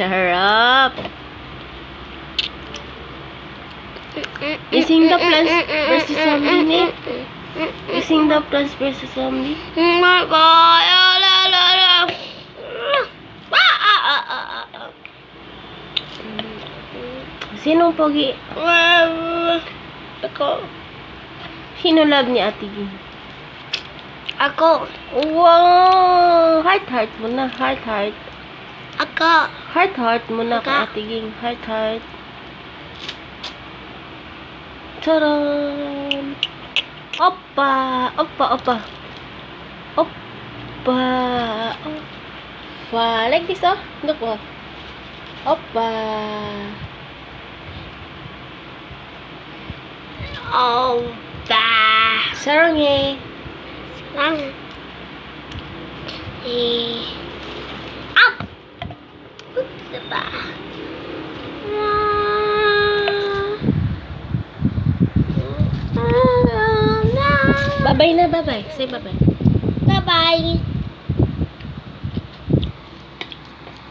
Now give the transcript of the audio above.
Sarap. Ising the Plants vs. Zombie ni. Ising the Plants vs. Zombie. Sinong pogi? Ako. Sino love ni Ate Ging? Ako. Wow! Heart mo na. Heart. Ako. Heart mo na kay Aka. Ate Ging. Heart. Charan! Oppa! Oppa! Like this, oh. Look, oh. Oppa! Oh, ba. Saranghe! Lang. Up. Diba? Bye-bye na, bye-bye. Say bye-bye. Bye-bye.